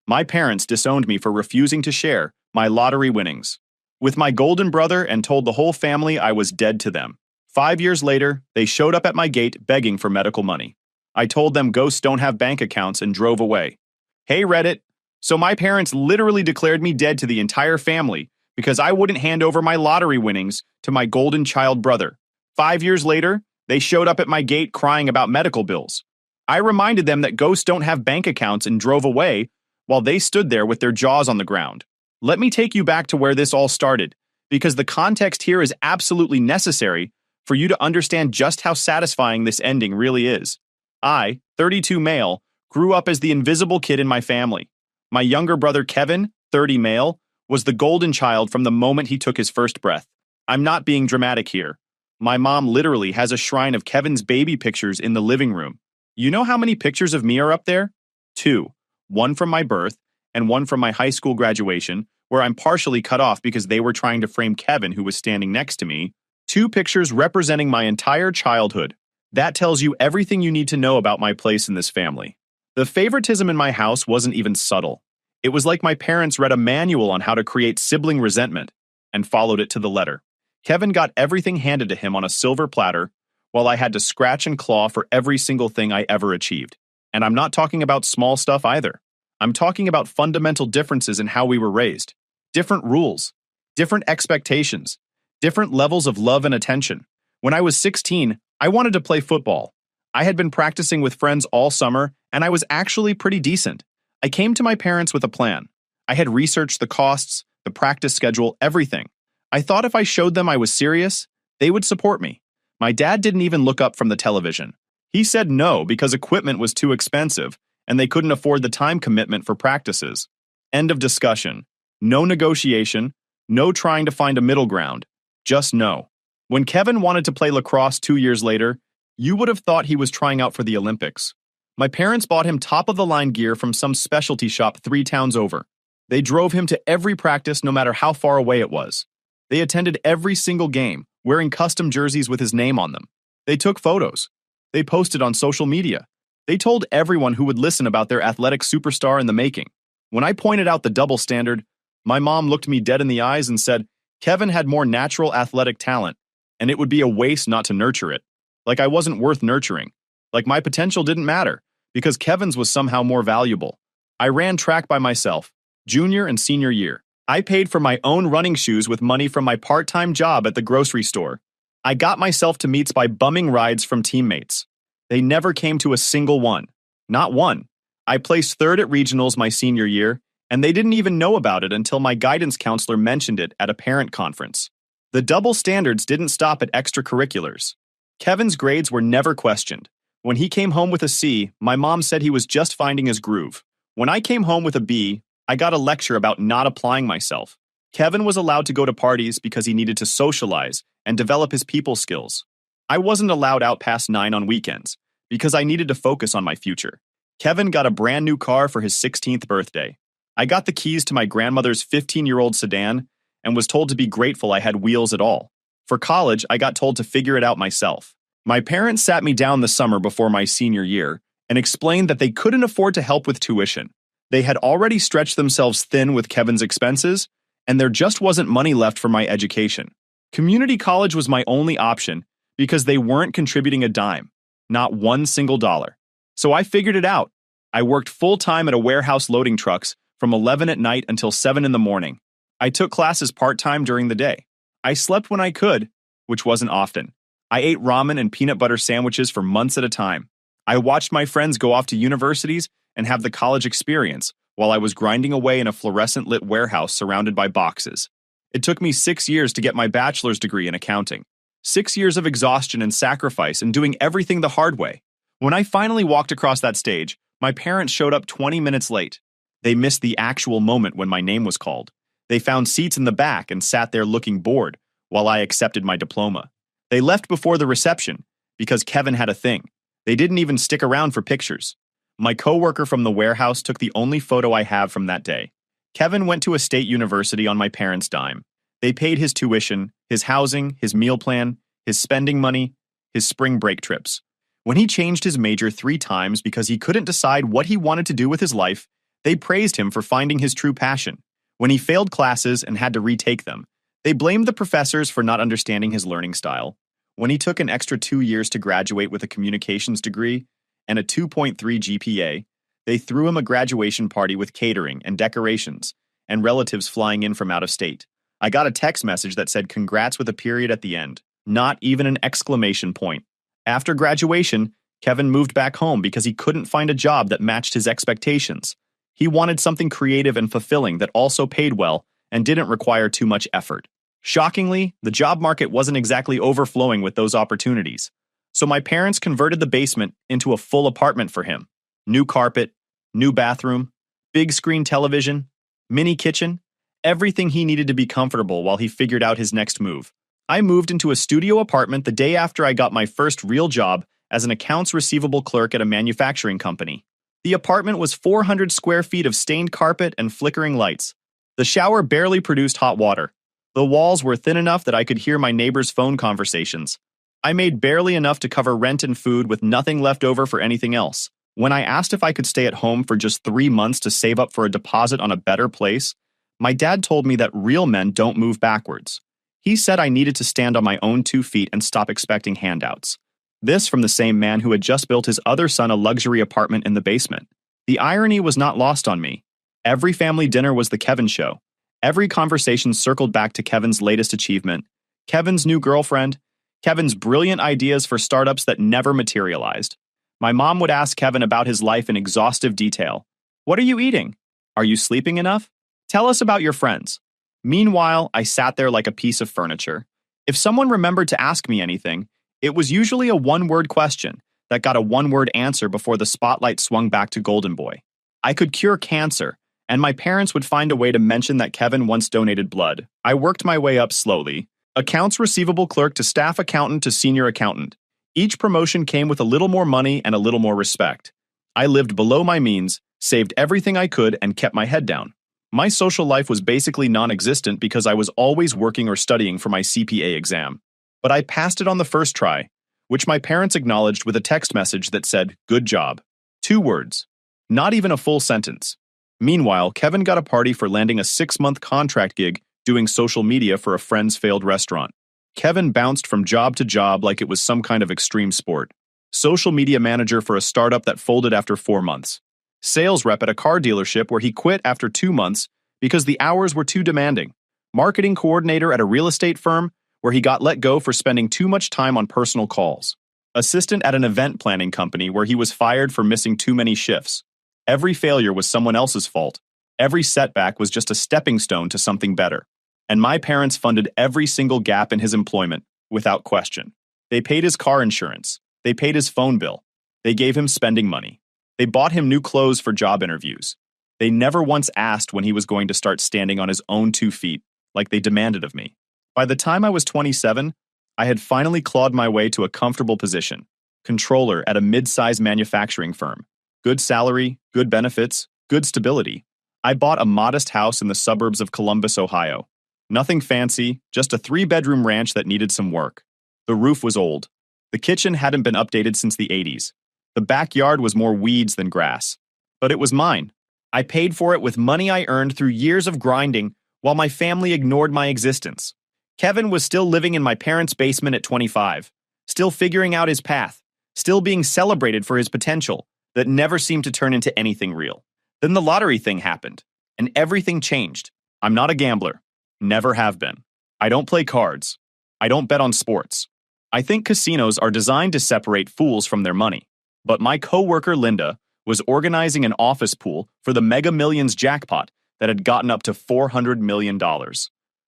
My parents disowned me for refusing to share my lottery winnings with my golden brother and told the whole family I was dead to them. 5 years later, they showed up at my gate begging for medical money. I told them ghosts don't have bank accounts and drove away. Hey Reddit, so my parents literally declared me dead to the entire family because I wouldn't hand over my lottery winnings to my golden child brother. 5 years later, they showed up at my gate crying about medical bills. I reminded them that ghosts don't have bank accounts and drove away while they stood there with their jaws on the ground. Let me take you back to where this all started, because the context here is absolutely necessary for you to understand just how satisfying this ending really is. I, 32 male, grew up as the invisible kid in my family. My younger brother Kevin, 30 male, was the golden child from the moment he took his first breath. I'm not being dramatic here. My mom literally has a shrine of Kevin's baby pictures in the living room. You know how many pictures of me are up there? 2. One from my birth and one from my high school graduation, where I'm partially cut off because they were trying to frame Kevin, who was standing next to me. 2 pictures representing my entire childhood. That tells you everything you need to know about my place in this family. The favoritism in my house wasn't even subtle. It was like my parents read a manual on how to create sibling resentment and followed it to the letter. Kevin got everything handed to him on a silver platter, while I had to scratch and claw for every single thing I ever achieved. And I'm not talking about small stuff either. I'm talking about fundamental differences in how we were raised. Different rules, different expectations, different levels of love and attention. When I was 16, I wanted to play football. I had been practicing with friends all summer, and I was actually pretty decent. I came to my parents with a plan. I had researched the costs, the practice schedule, everything. I thought if I showed them I was serious, they would support me. My dad didn't even look up from the television. He said no because equipment was too expensive, and they couldn't afford the time commitment for practices. End of discussion. No negotiation, no trying to find a middle ground. Just no. When Kevin wanted to play lacrosse 2 years later, you would have thought he was trying out for the Olympics. My parents bought him top-of-the-line gear from some specialty shop 3 towns over. They drove him to every practice no matter how far away it was. They attended every single game, wearing custom jerseys with his name on them. They took photos. They posted on social media. They told everyone who would listen about their athletic superstar in the making. When I pointed out the double standard, my mom looked me dead in the eyes and said, Kevin had more natural athletic talent, and it would be a waste not to nurture it. Like I wasn't worth nurturing. Like my potential didn't matter, because Kevin's was somehow more valuable. I ran track by myself, junior and senior year. I paid for my own running shoes with money from my part-time job at the grocery store. I got myself to meets by bumming rides from teammates. They never came to a single one. Not one. I placed 3rd at regionals my senior year, and they didn't even know about it until my guidance counselor mentioned it at a parent conference. The double standards didn't stop at extracurriculars. Kevin's grades were never questioned. When he came home with a C, my mom said he was just finding his groove. When I came home with a B, I got a lecture about not applying myself. Kevin was allowed to go to parties because he needed to socialize and develop his people skills. I wasn't allowed out past 9 on weekends because I needed to focus on my future. Kevin got a brand new car for his 16th birthday. I got the keys to my grandmother's 15-year-old sedan and was told to be grateful I had wheels at all. For college, I got told to figure it out myself. My parents sat me down the summer before my senior year and explained that they couldn't afford to help with tuition. They had already stretched themselves thin with Kevin's expenses, and there just wasn't money left for my education. Community college was my only option because they weren't contributing a dime, not one single dollar. So I figured it out. I worked full-time at a warehouse loading trucks from 11 at night until 7 in the morning. I took classes part-time during the day. I slept when I could, which wasn't often. I ate ramen and peanut butter sandwiches for months at a time. I watched my friends go off to universities and have the college experience while I was grinding away in a fluorescent-lit warehouse surrounded by boxes. It took me 6 years to get my bachelor's degree in accounting. 6 years of exhaustion and sacrifice and doing everything the hard way. When I finally walked across that stage, my parents showed up 20 minutes late. They missed the actual moment when my name was called. They found seats in the back and sat there looking bored while I accepted my diploma. They left before the reception because Kevin had a thing. They didn't even stick around for pictures. My coworker from the warehouse took the only photo I have from that day. Kevin went to a state university on my parents' dime. They paid his tuition, his housing, his meal plan, his spending money, his spring break trips. When he changed his major 3 times because he couldn't decide what he wanted to do with his life, They praised him for finding his true passion. When he failed classes and had to retake them, they blamed the professors for not understanding his learning style. When he took an extra 2 years to graduate with a communications degree and a 2.3 GPA, they threw him a graduation party with catering and decorations and relatives flying in from out of state. I got a text message that said congrats with a period at the end, not even an exclamation point. After graduation, Kevin moved back home because he couldn't find a job that matched his expectations. He wanted something creative and fulfilling that also paid well and didn't require too much effort. Shockingly, the job market wasn't exactly overflowing with those opportunities. So my parents converted the basement into a full apartment for him. New carpet, new bathroom, big screen television, mini kitchen, everything he needed to be comfortable while he figured out his next move. I moved into a studio apartment the day after I got my first real job as an accounts receivable clerk at a manufacturing company. The apartment was 400 square feet of stained carpet and flickering lights. The shower barely produced hot water. The walls were thin enough that I could hear my neighbors' phone conversations. I made barely enough to cover rent and food with nothing left over for anything else. When I asked if I could stay at home for just 3 months to save up for a deposit on a better place, my dad told me that real men don't move backwards. He said I needed to stand on my own 2 feet and stop expecting handouts. This from the same man who had just built his other son a luxury apartment in the basement. The irony was not lost on me. Every family dinner was the Kevin show. Every conversation circled back to Kevin's latest achievement, Kevin's new girlfriend, Kevin's brilliant ideas for startups that never materialized. My mom would ask Kevin about his life in exhaustive detail. What are you eating? Are you sleeping enough? Tell us about your friends. Meanwhile, I sat there like a piece of furniture. If someone remembered to ask me anything, it was usually a one-word question that got a one-word answer before the spotlight swung back to Golden Boy. I could cure cancer, and my parents would find a way to mention that Kevin once donated blood. I worked my way up slowly. Accounts receivable clerk to staff accountant to senior accountant. Each promotion came with a little more money and a little more respect. I lived below my means, saved everything I could, and kept my head down. My social life was basically non-existent because I was always working or studying for my CPA exam. But I passed it on the first try, which my parents acknowledged with a text message that said, "Good job." 2 words. Not even a full sentence. Meanwhile, Kevin got a party for landing a 6-month contract gig doing social media for a friend's failed restaurant. Kevin bounced from job to job like it was some kind of extreme sport. Social media manager for a startup that folded after 4 months. Sales rep at a car dealership where he quit after 2 months because the hours were too demanding. Marketing coordinator at a real estate firm where he got let go for spending too much time on personal calls. Assistant at an event planning company where he was fired for missing too many shifts. Every failure was someone else's fault. Every setback was just a stepping stone to something better. And my parents funded every single gap in his employment, without question. They paid his car insurance. They paid his phone bill. They gave him spending money. They bought him new clothes for job interviews. They never once asked when he was going to start standing on his own 2 feet, like they demanded of me. By the time I was 27, I had finally clawed my way to a comfortable position. Controller at a mid-sized manufacturing firm. Good salary, good benefits, good stability. I bought a modest house in the suburbs of Columbus, Ohio. Nothing fancy, just a 3-bedroom ranch that needed some work. The roof was old. The kitchen hadn't been updated since the 80s. The backyard was more weeds than grass. But it was mine. I paid for it with money I earned through years of grinding while my family ignored my existence. Kevin was still living in my parents' basement at 25, still figuring out his path, still being celebrated for his potential that never seemed to turn into anything real. Then the lottery thing happened, and everything changed. I'm not a gambler. Never have been. I don't play cards. I don't bet on sports. I think casinos are designed to separate fools from their money. But my coworker Linda was organizing an office pool for the Mega Millions jackpot that had gotten up to $400 million.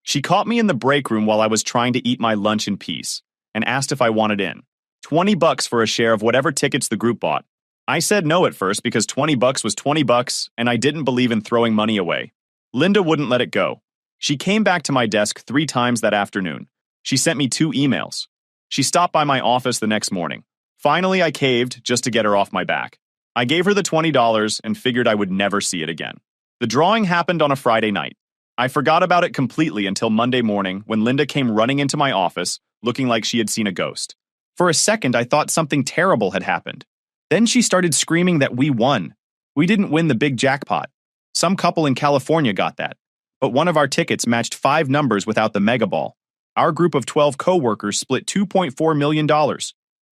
She caught me in the break room while I was trying to eat my lunch in peace and asked if I wanted in. $20 for a share of whatever tickets the group bought. I said no at first because $20 was $20 and I didn't believe in throwing money away. Linda wouldn't let it go. She came back to my desk 3 times that afternoon. She sent me 2 emails. She stopped by my office the next morning. Finally, I caved just to get her off my back. I gave her the $20 and figured I would never see it again. The drawing happened on a Friday night. I forgot about it completely until Monday morning when Linda came running into my office, looking like she had seen a ghost. For a second, I thought something terrible had happened. Then she started screaming that we won. We didn't win the big jackpot. Some couple in California got that. But one of our tickets matched 5 numbers without the mega ball. Our group of 12 co-workers split $2.4 million.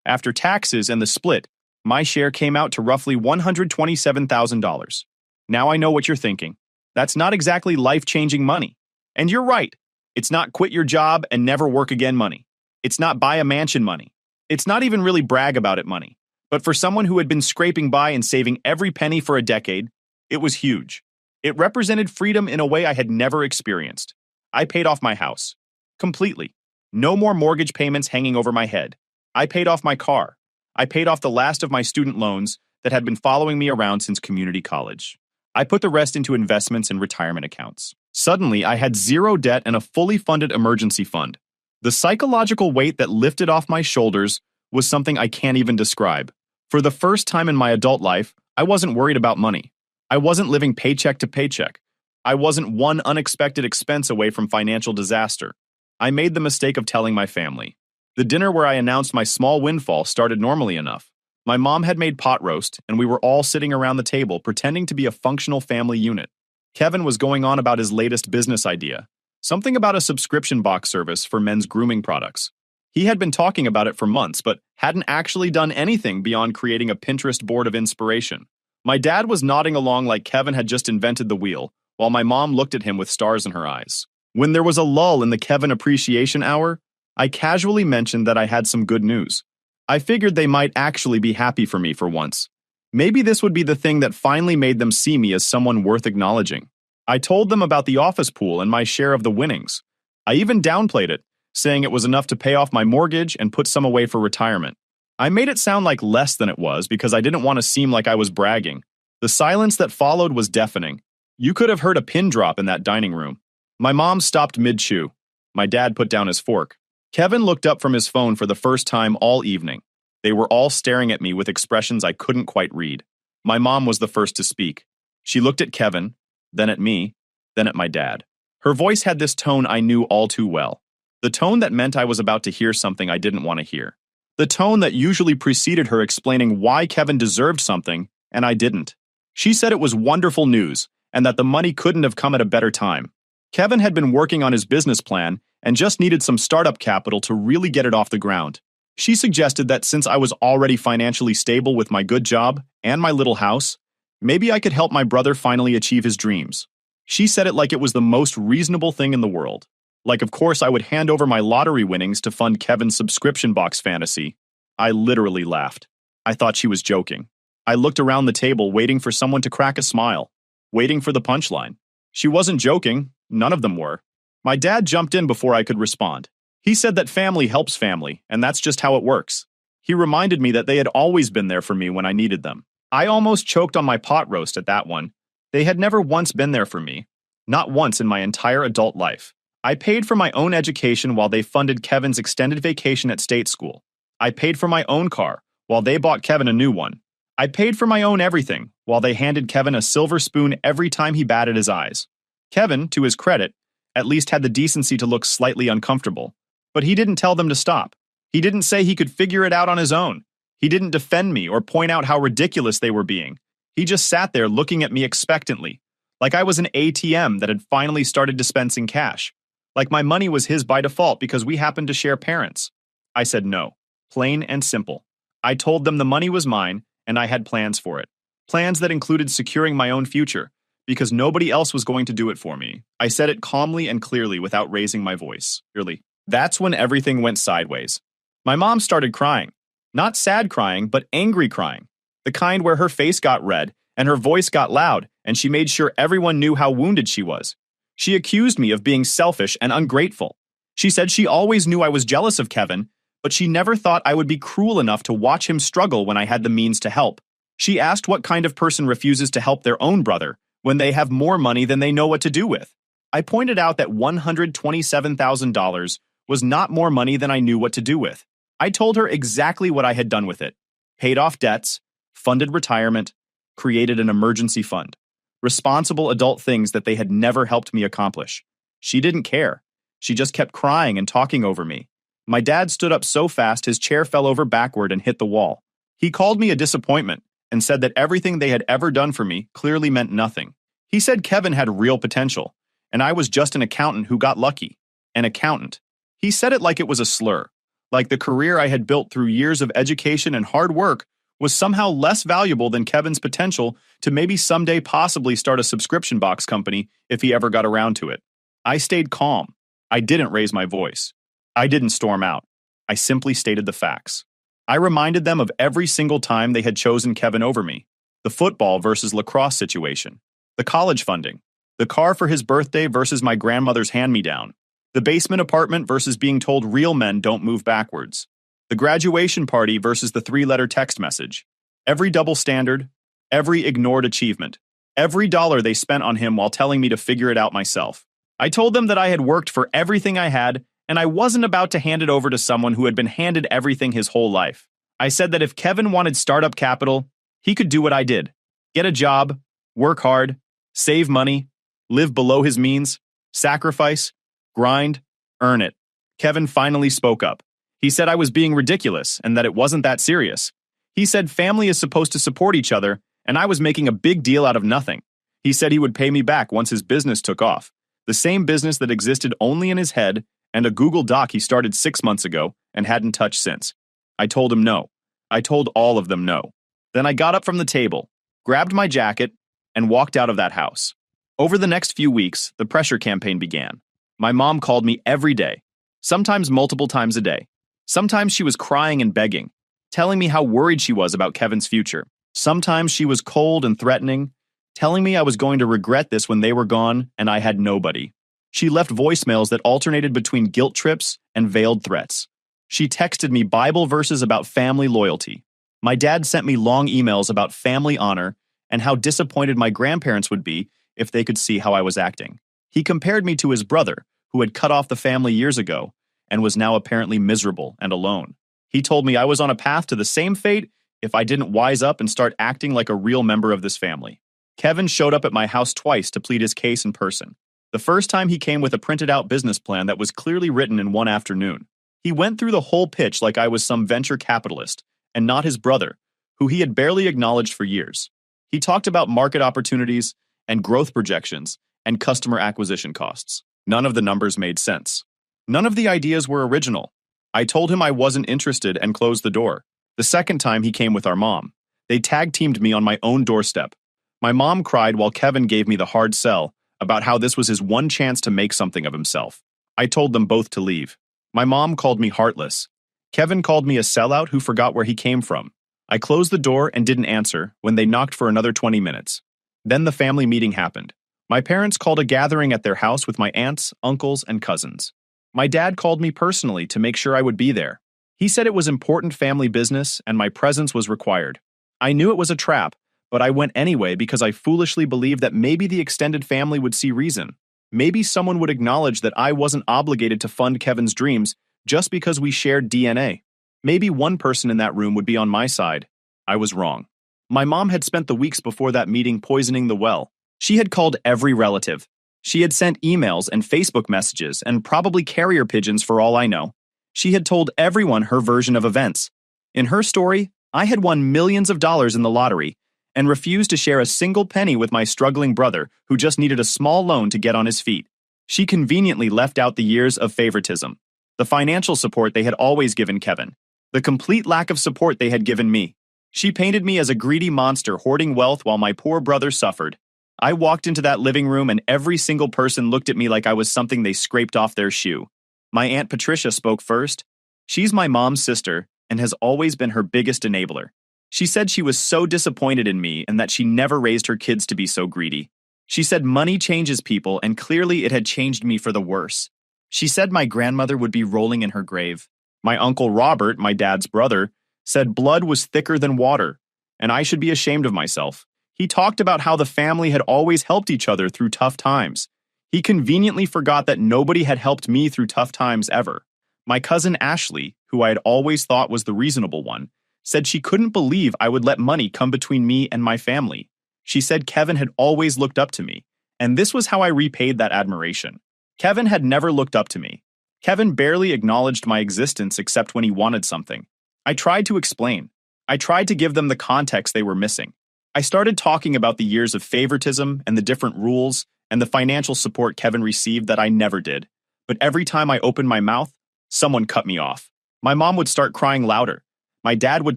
After taxes and the split, my share came out to roughly $127,000. Now I know what you're thinking. That's not exactly life-changing money. And you're right. It's not quit your job and never work again money. It's not buy a mansion money. It's not even really brag about it money. But for someone who had been scraping by and saving every penny for a decade, it was huge. It represented freedom in a way I had never experienced. I paid off my house. Completely. No more mortgage payments hanging over my head. I paid off my car. I paid off the last of my student loans that had been following me around since community college. I put the rest into investments and retirement accounts. Suddenly, I had zero debt and a fully funded emergency fund. The psychological weight that lifted off my shoulders was something I can't even describe. For the first time in my adult life, I wasn't worried about money. I wasn't living paycheck to paycheck. I wasn't one unexpected expense away from financial disaster. I made the mistake of telling my family. The dinner where I announced my small windfall started normally enough. My mom had made pot roast, and we were all sitting around the table pretending to be a functional family unit. Kevin was going on about his latest business idea, something about a subscription box service for men's grooming products. He had been talking about it for months, but hadn't actually done anything beyond creating a Pinterest board of inspiration. My dad was nodding along like Kevin had just invented the wheel, while my mom looked at him with stars in her eyes. When there was a lull in the Kevin appreciation hour, I casually mentioned that I had some good news. I figured they might actually be happy for me for once. Maybe this would be the thing that finally made them see me as someone worth acknowledging. I told them about the office pool and my share of the winnings. I even downplayed it, saying it was enough to pay off my mortgage and put some away for retirement. I made it sound like less than it was because I didn't want to seem like I was bragging. The silence that followed was deafening. You could have heard a pin drop in that dining room. My mom stopped mid-chew. My dad put down his fork. Kevin looked up from his phone for the first time all evening. They were all staring at me with expressions I couldn't quite read. My mom was the first to speak. She looked at Kevin, then at me, then at my dad. Her voice had this tone I knew all too well. The tone that meant I was about to hear something I didn't want to hear. The tone that usually preceded her explaining why Kevin deserved something, and I didn't. She said it was wonderful news, and that the money couldn't have come at a better time. Kevin had been working on his business plan and just needed some startup capital to really get it off the ground. She suggested that since I was already financially stable with my good job and my little house, maybe I could help my brother finally achieve his dreams. She said it like it was the most reasonable thing in the world. Like, of course, I would hand over my lottery winnings to fund Kevin's subscription box fantasy. I literally laughed. I thought she was joking. I looked around the table waiting for someone to crack a smile, waiting for the punchline. She wasn't joking. None of them were. My dad jumped in before I could respond. He said that family helps family, and that's just how it works. He reminded me that they had always been there for me when I needed them. I almost choked on my pot roast at that one. They had never once been there for me. Not once in my entire adult life. I paid for my own education while they funded Kevin's extended vacation at state school. I paid for my own car while they bought Kevin a new one. I paid for my own everything while they handed Kevin a silver spoon every time he batted his eyes. Kevin, to his credit, at least had the decency to look slightly uncomfortable. But he didn't tell them to stop. He didn't say he could figure it out on his own. He didn't defend me or point out how ridiculous they were being. He just sat there looking at me expectantly, like I was an ATM that had finally started dispensing cash. Like my money was his by default because we happened to share parents. I said no. Plain and simple. I told them the money was mine and I had plans for it. Plans that included securing my own future, because nobody else was going to do it for me. I said it calmly and clearly without raising my voice. Really. That's when everything went sideways. My mom started crying. Not sad crying, but angry crying. The kind where her face got red and her voice got loud, and she made sure everyone knew how wounded she was. She accused me of being selfish and ungrateful. She said she always knew I was jealous of Kevin, but she never thought I would be cruel enough to watch him struggle when I had the means to help. She asked what kind of person refuses to help their own brother when they have more money than they know what to do with. I pointed out that $127,000 was not more money than I knew what to do with. I told her exactly what I had done with it. Paid off debts, funded retirement, created an emergency fund. Responsible adult things that they had never helped me accomplish. She didn't care. She just kept crying and talking over me. My dad stood up so fast his chair fell over backward and hit the wall. He called me a disappointment and said that everything they had ever done for me clearly meant nothing. He said Kevin had real potential, and I was just an accountant who got lucky. An accountant. He said it like it was a slur, like the career I had built through years of education and hard work was somehow less valuable than Kevin's potential to maybe someday possibly start a subscription box company if he ever got around to it. I stayed calm. I didn't raise my voice. I didn't storm out. I simply stated the facts. I reminded them of every single time they had chosen Kevin over me. The football versus lacrosse situation. The college funding. The car for his birthday versus my grandmother's hand-me-down. The basement apartment versus being told real men don't move backwards. The graduation party versus the 3-letter text message. Every double standard. Every ignored achievement. Every dollar they spent on him while telling me to figure it out myself. I told them that I had worked for everything I had, and I wasn't about to hand it over to someone who had been handed everything his whole life. I said that if Kevin wanted startup capital, he could do what I did. Get a job, work hard, save money, live below his means, sacrifice, grind, earn it. Kevin finally spoke up. He said I was being ridiculous and that it wasn't that serious. He said family is supposed to support each other, and I was making a big deal out of nothing. He said he would pay me back once his business took off. The same business that existed only in his head and a Google Doc he started 6 months ago and hadn't touched since. I told him no. I told all of them no. Then I got up from the table, grabbed my jacket, and walked out of that house. Over the next few weeks, the pressure campaign began. My mom called me every day, sometimes multiple times a day. Sometimes she was crying and begging, telling me how worried she was about Kevin's future. Sometimes she was cold and threatening, telling me I was going to regret this when they were gone and I had nobody. She left voicemails that alternated between guilt trips and veiled threats. She texted me Bible verses about family loyalty. My dad sent me long emails about family honor and how disappointed my grandparents would be if they could see how I was acting. He compared me to his brother, who had cut off the family years ago and was now apparently miserable and alone. He told me I was on a path to the same fate if I didn't wise up and start acting like a real member of this family. Kevin showed up at my house twice to plead his case in person. The first time he came with a printed-out business plan that was clearly written in one afternoon. He went through the whole pitch like I was some venture capitalist, and not his brother, who he had barely acknowledged for years. He talked about market opportunities and growth projections and customer acquisition costs. None of the numbers made sense. None of the ideas were original. I told him I wasn't interested and closed the door. The second time he came with our mom. They tag-teamed me on my own doorstep. My mom cried while Kevin gave me the hard sell about how this was his one chance to make something of himself. I told them both to leave. My mom called me heartless. Kevin called me a sellout who forgot where he came from. I closed the door and didn't answer when they knocked for another 20 minutes. Then the family meeting happened. My parents called a gathering at their house with my aunts, uncles, and cousins. My dad called me personally to make sure I would be there. He said it was important family business and my presence was required. I knew it was a trap, but I went anyway because I foolishly believed that maybe the extended family would see reason. Maybe someone would acknowledge that I wasn't obligated to fund Kevin's dreams just because we shared DNA. Maybe one person in that room would be on my side. I was wrong. My mom had spent the weeks before that meeting poisoning the well. She had called every relative. She had sent emails and Facebook messages and probably carrier pigeons for all I know. She had told everyone her version of events. In her story, I had won millions of dollars in the lottery and refused to share a single penny with my struggling brother who just needed a small loan to get on his feet. She conveniently left out the years of favoritism, the financial support they had always given Kevin, the complete lack of support they had given me. She painted me as a greedy monster hoarding wealth while my poor brother suffered. I walked into that living room and every single person looked at me like I was something they scraped off their shoe. My Aunt Patricia spoke first. She's my mom's sister and has always been her biggest enabler. She said she was so disappointed in me and that she never raised her kids to be so greedy. She said money changes people and clearly it had changed me for the worse. She said my grandmother would be rolling in her grave. My Uncle Robert, my dad's brother, said blood was thicker than water and I should be ashamed of myself. He talked about how the family had always helped each other through tough times. He conveniently forgot that nobody had helped me through tough times ever. My cousin Ashley, who I had always thought was the reasonable one, said she couldn't believe I would let money come between me and my family. She said Kevin had always looked up to me, and this was how I repaid that admiration. Kevin had never looked up to me. Kevin barely acknowledged my existence except when he wanted something. I tried to explain. I tried to give them the context they were missing. I started talking about the years of favoritism and the different rules and the financial support Kevin received that I never did. But every time I opened my mouth, someone cut me off. My mom would start crying louder. My dad would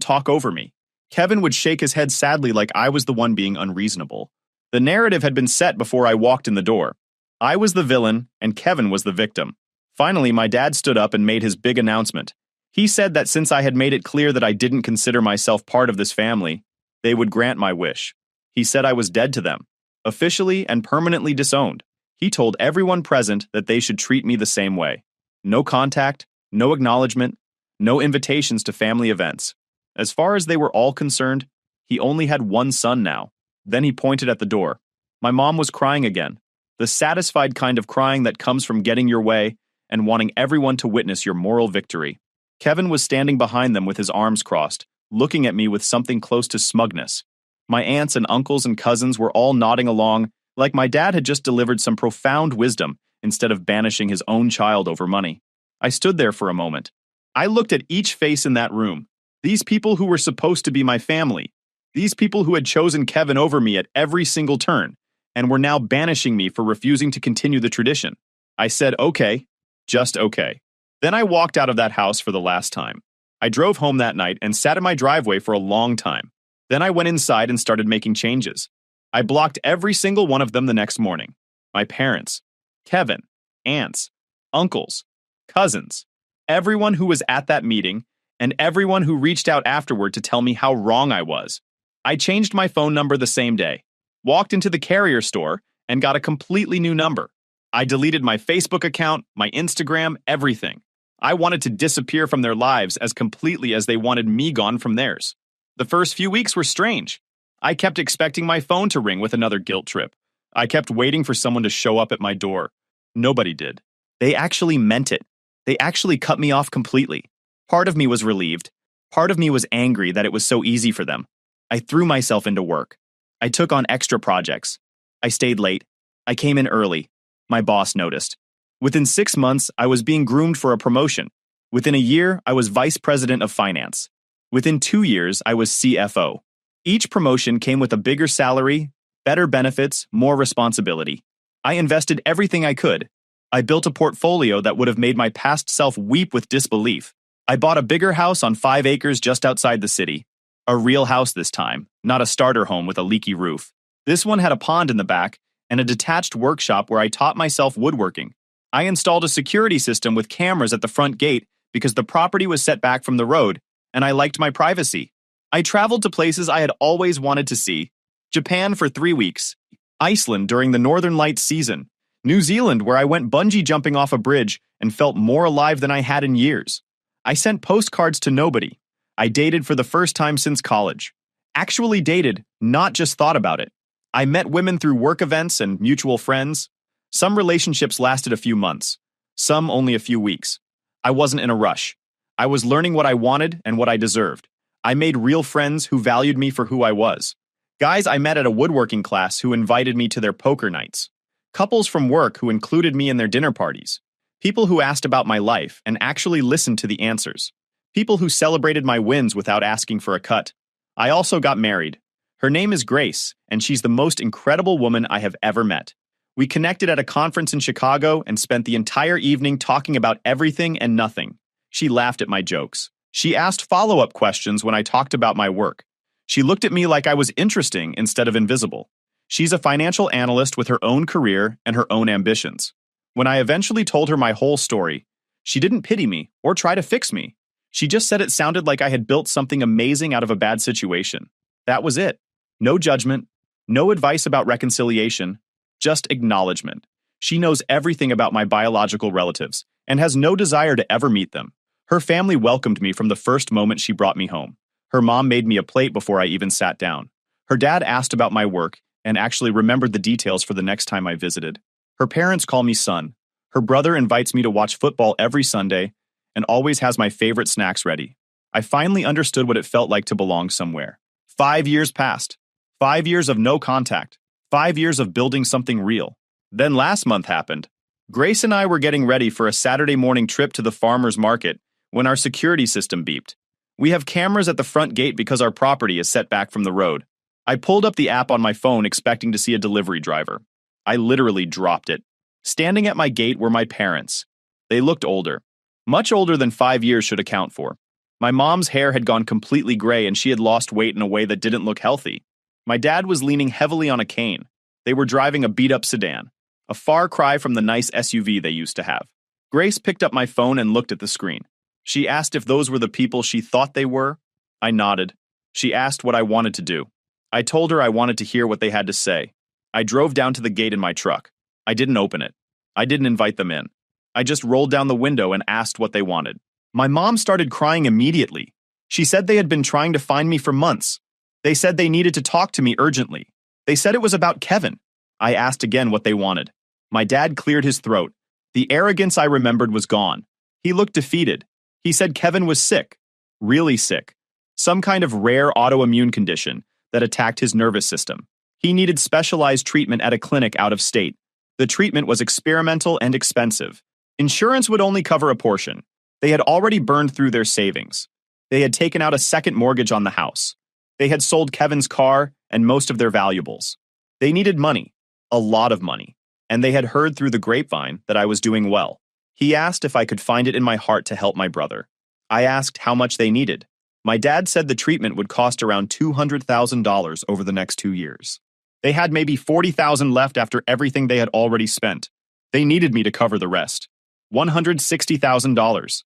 talk over me. Kevin would shake his head sadly like I was the one being unreasonable. The narrative had been set before I walked in the door. I was the villain, and Kevin was the victim. Finally, my dad stood up and made his big announcement. He said that since I had made it clear that I didn't consider myself part of this family, they would grant my wish. He said I was dead to them, officially and permanently disowned. He told everyone present that they should treat me the same way. No contact, no acknowledgement, no invitations to family events. As far as they were all concerned, he only had one son now. Then he pointed at the door. My mom was crying again, the satisfied kind of crying that comes from getting your way and wanting everyone to witness your moral victory. Kevin was standing behind them with his arms crossed, looking at me with something close to smugness. My aunts and uncles and cousins were all nodding along, like my dad had just delivered some profound wisdom instead of banishing his own child over money. I stood there for a moment. I looked at each face in that room. These people who were supposed to be my family. These people who had chosen Kevin over me at every single turn, and were now banishing me for refusing to continue the tradition. I said, okay, just okay. Then I walked out of that house for the last time. I drove home that night and sat in my driveway for a long time. Then I went inside and started making changes. I blocked every single one of them the next morning. My parents, Kevin, aunts, uncles, cousins, everyone who was at that meeting, and everyone who reached out afterward to tell me how wrong I was. I changed my phone number the same day, walked into the carrier store, and got a completely new number. I deleted my Facebook account, my Instagram, everything. I wanted to disappear from their lives as completely as they wanted me gone from theirs. The first few weeks were strange. I kept expecting my phone to ring with another guilt trip. I kept waiting for someone to show up at my door. Nobody did. They actually meant it. They actually cut me off completely. Part of me was relieved. Part of me was angry that it was so easy for them. I threw myself into work. I took on extra projects. I stayed late. I came in early. My boss noticed. Within 6 months, I was being groomed for a promotion. Within a year, I was vice president of finance. Within 2 years, I was CFO. Each promotion came with a bigger salary, better benefits, more responsibility. I invested everything I could. I built a portfolio that would have made my past self weep with disbelief. I bought a bigger house on 5 acres just outside the city. A real house this time, not a starter home with a leaky roof. This one had a pond in the back and a detached workshop where I taught myself woodworking. I installed a security system with cameras at the front gate because the property was set back from the road, and I liked my privacy. I traveled to places I had always wanted to see. Japan for 3 weeks, Iceland during the Northern Lights season, New Zealand where I went bungee jumping off a bridge and felt more alive than I had in years. I sent postcards to nobody. I dated for the first time since college. Actually dated, not just thought about it. I met women through work events and mutual friends. Some relationships lasted a few months, some only a few weeks. I wasn't in a rush. I was learning what I wanted and what I deserved. I made real friends who valued me for who I was. Guys I met at a woodworking class who invited me to their poker nights. Couples from work who included me in their dinner parties. People who asked about my life and actually listened to the answers. People who celebrated my wins without asking for a cut. I also got married. Her name is Grace, and she's the most incredible woman I have ever met. We connected at a conference in Chicago and spent the entire evening talking about everything and nothing. She laughed at my jokes. She asked follow-up questions when I talked about my work. She looked at me like I was interesting instead of invisible. She's a financial analyst with her own career and her own ambitions. When I eventually told her my whole story, she didn't pity me or try to fix me. She just said it sounded like I had built something amazing out of a bad situation. That was it. No judgment, no advice about reconciliation, just acknowledgement. She knows everything about my biological relatives and has no desire to ever meet them. Her family welcomed me from the first moment she brought me home. Her mom made me a plate before I even sat down. Her dad asked about my work and actually remembered the details for the next time I visited. Her parents call me son. Her brother invites me to watch football every Sunday and always has my favorite snacks ready. I finally understood what it felt like to belong somewhere. 5 years passed. 5 years of no contact. 5 years of building something real. Then last month happened. Grace and I were getting ready for a Saturday morning trip to the farmer's market when our security system beeped. We have cameras at the front gate because our property is set back from the road. I pulled up the app on my phone expecting to see a delivery driver. I literally dropped it. Standing at my gate were my parents. They looked older. Much older than 5 years should account for. My mom's hair had gone completely gray and she had lost weight in a way that didn't look healthy. My dad was leaning heavily on a cane. They were driving a beat-up sedan, a far cry from the nice SUV they used to have. Grace picked up my phone and looked at the screen. She asked if those were the people she thought they were. I nodded. She asked what I wanted to do. I told her I wanted to hear what they had to say. I drove down to the gate in my truck. I didn't open it. I didn't invite them in. I just rolled down the window and asked what they wanted. My mom started crying immediately. She said they had been trying to find me for months. They said they needed to talk to me urgently. They said it was about Kevin. I asked again what they wanted. My dad cleared his throat. The arrogance I remembered was gone. He looked defeated. He said Kevin was sick. Really sick. Some kind of rare autoimmune condition that attacked his nervous system. He needed specialized treatment at a clinic out of state. The treatment was experimental and expensive. Insurance would only cover a portion. They had already burned through their savings. They had taken out a second mortgage on the house. They had sold Kevin's car and most of their valuables. They needed money, a lot of money, and they had heard through the grapevine that I was doing well. He asked if I could find it in my heart to help my brother. I asked how much they needed. My dad said the treatment would cost around $200,000 over the next 2 years. They had maybe $40,000 left after everything they had already spent. They needed me to cover the rest. $160,000.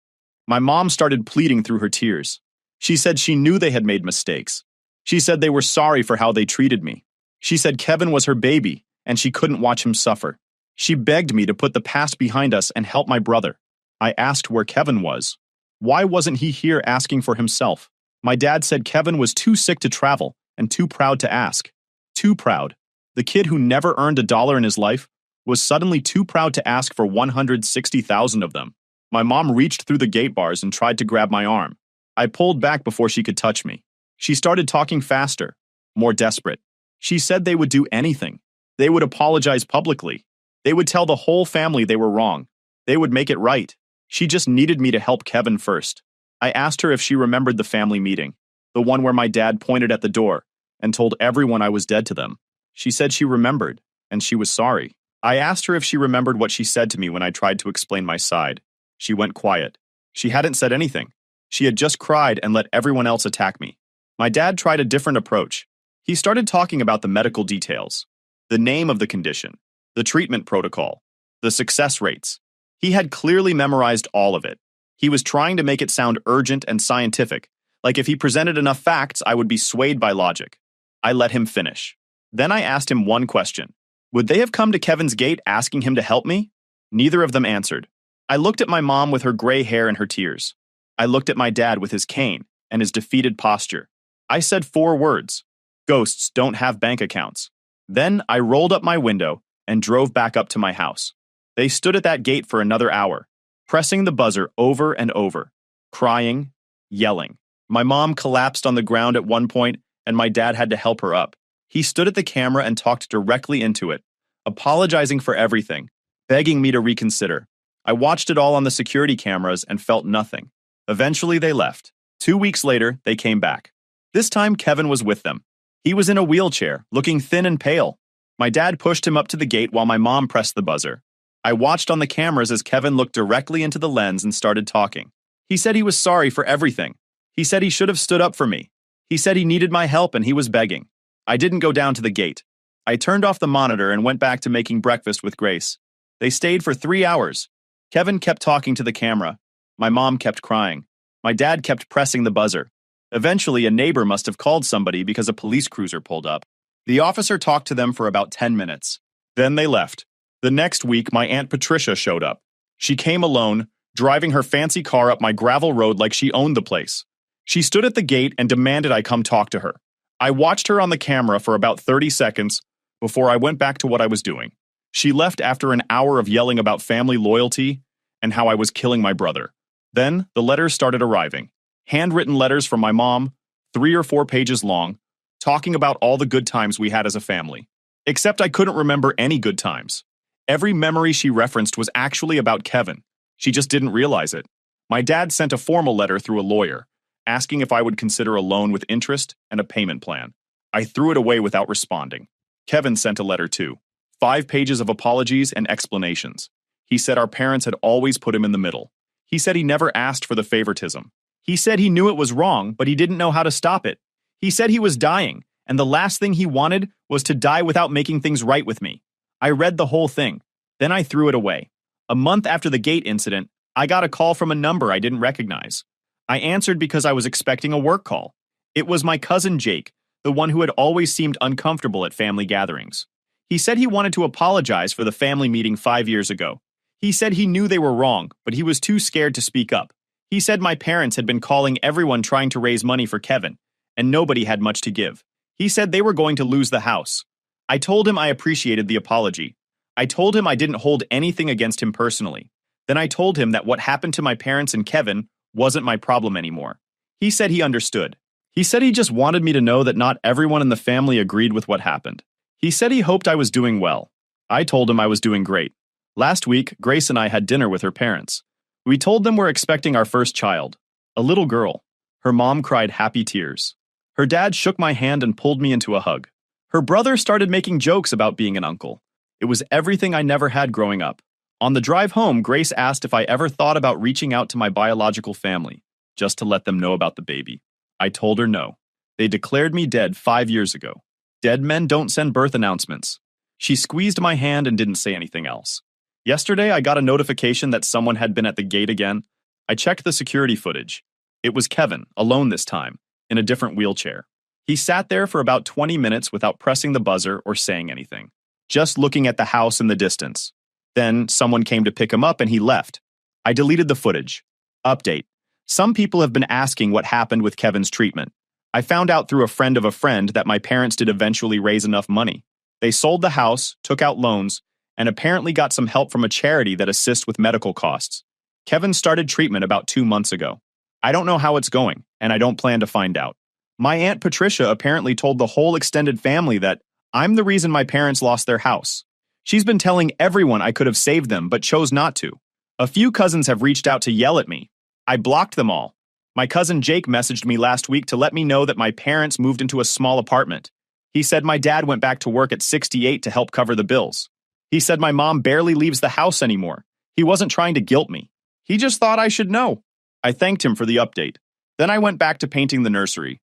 My mom started pleading through her tears. She said she knew they had made mistakes. She said they were sorry for how they treated me. She said Kevin was her baby, and she couldn't watch him suffer. She begged me to put the past behind us and help my brother. I asked where Kevin was. Why wasn't he here asking for himself? My dad said Kevin was too sick to travel and too proud to ask. Too proud. The kid who never earned $1 in his life was suddenly too proud to ask for 160,000 of them. My mom reached through the gate bars and tried to grab my arm. I pulled back before she could touch me. She started talking faster, more desperate. She said they would do anything. They would apologize publicly. They would tell the whole family they were wrong. They would make it right. She just needed me to help Kevin first. I asked her if she remembered the family meeting, the one where my dad pointed at the door and told everyone I was dead to them. She said she remembered, and she was sorry. I asked her if she remembered what she said to me when I tried to explain my side. She went quiet. She hadn't said anything. She had just cried and let everyone else attack me. My dad tried a different approach. He started talking about the medical details, the name of the condition, the treatment protocol, the success rates. He had clearly memorized all of it. He was trying to make it sound urgent and scientific, like if he presented enough facts, I would be swayed by logic. I let him finish. Then I asked him one question. Would they have come to Kevin's gate asking him to help me? Neither of them answered. I looked at my mom with her gray hair and her tears. I looked at my dad with his cane and his defeated posture. I said 4 words. Ghosts don't have bank accounts. Then I rolled up my window and drove back up to my house. They stood at that gate for another hour, pressing the buzzer over and over, crying, yelling. My mom collapsed on the ground at one point, and my dad had to help her up. He stood at the camera and talked directly into it, apologizing for everything, begging me to reconsider. I watched it all on the security cameras and felt nothing. Eventually, they left. 2 weeks later, they came back. This time, Kevin was with them. He was in a wheelchair, looking thin and pale. My dad pushed him up to the gate while my mom pressed the buzzer. I watched on the cameras as Kevin looked directly into the lens and started talking. He said he was sorry for everything. He said he should have stood up for me. He said he needed my help and he was begging. I didn't go down to the gate. I turned off the monitor and went back to making breakfast with Grace. They stayed for 3 hours. Kevin kept talking to the camera. My mom kept crying. My dad kept pressing the buzzer. Eventually, a neighbor must have called somebody because a police cruiser pulled up. The officer talked to them for about 10 minutes. Then they left. The next week, my Aunt Patricia showed up. She came alone, driving her fancy car up my gravel road like she owned the place. She stood at the gate and demanded I come talk to her. I watched her on the camera for about 30 seconds before I went back to what I was doing. She left after an hour of yelling about family loyalty and how I was killing my brother. Then the letters started arriving. Handwritten letters from my mom, 3 or 4 pages long, talking about all the good times we had as a family. Except I couldn't remember any good times. Every memory she referenced was actually about Kevin. She just didn't realize it. My dad sent a formal letter through a lawyer, asking if I would consider a loan with interest and a payment plan. I threw it away without responding. Kevin sent a letter too. 5 pages of apologies and explanations. He said our parents had always put him in the middle. He said he never asked for the favoritism. He said he knew it was wrong, but he didn't know how to stop it. He said he was dying, and the last thing he wanted was to die without making things right with me. I read the whole thing. Then I threw it away. A month after the gate incident, I got a call from a number I didn't recognize. I answered because I was expecting a work call. It was my cousin Jake, the one who had always seemed uncomfortable at family gatherings. He said he wanted to apologize for the family meeting 5 years ago. He said he knew they were wrong, but he was too scared to speak up. He said my parents had been calling everyone trying to raise money for Kevin, and nobody had much to give. He said they were going to lose the house. I told him I appreciated the apology. I told him I didn't hold anything against him personally. Then I told him that what happened to my parents and Kevin wasn't my problem anymore. He said he understood. He said he just wanted me to know that not everyone in the family agreed with what happened. He said he hoped I was doing well. I told him I was doing great. Last week, Grace and I had dinner with her parents. We told them we're expecting our first child, a little girl. Her mom cried happy tears. Her dad shook my hand and pulled me into a hug. Her brother started making jokes about being an uncle. It was everything I never had growing up. On the drive home, Grace asked if I ever thought about reaching out to my biological family, just to let them know about the baby. I told her no. They declared me dead 5 years ago. Dead men don't send birth announcements. She squeezed my hand and didn't say anything else. Yesterday, I got a notification that someone had been at the gate again. I checked the security footage. It was Kevin, alone this time, in a different wheelchair. He sat there for about 20 minutes without pressing the buzzer or saying anything, just looking at the house in the distance. Then someone came to pick him up and he left. I deleted the footage. Update. Some people have been asking what happened with Kevin's treatment. I found out through a friend of a friend that my parents did eventually raise enough money. They sold the house, took out loans, and apparently got some help from a charity that assists with medical costs. Kevin started treatment about 2 months ago. I don't know how it's going, and I don't plan to find out. My Aunt Patricia apparently told the whole extended family that I'm the reason my parents lost their house. She's been telling everyone I could have saved them, but chose not to. A few cousins have reached out to yell at me. I blocked them all. My cousin Jake messaged me last week to let me know that my parents moved into a small apartment. He said my dad went back to work at 68 to help cover the bills. He said my mom barely leaves the house anymore. He wasn't trying to guilt me. He just thought I should know. I thanked him for the update. Then I went back to painting the nursery.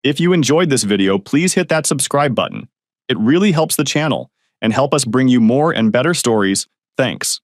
If you enjoyed this video, please hit that subscribe button. It really helps the channel and help us bring you more and better stories. Thanks.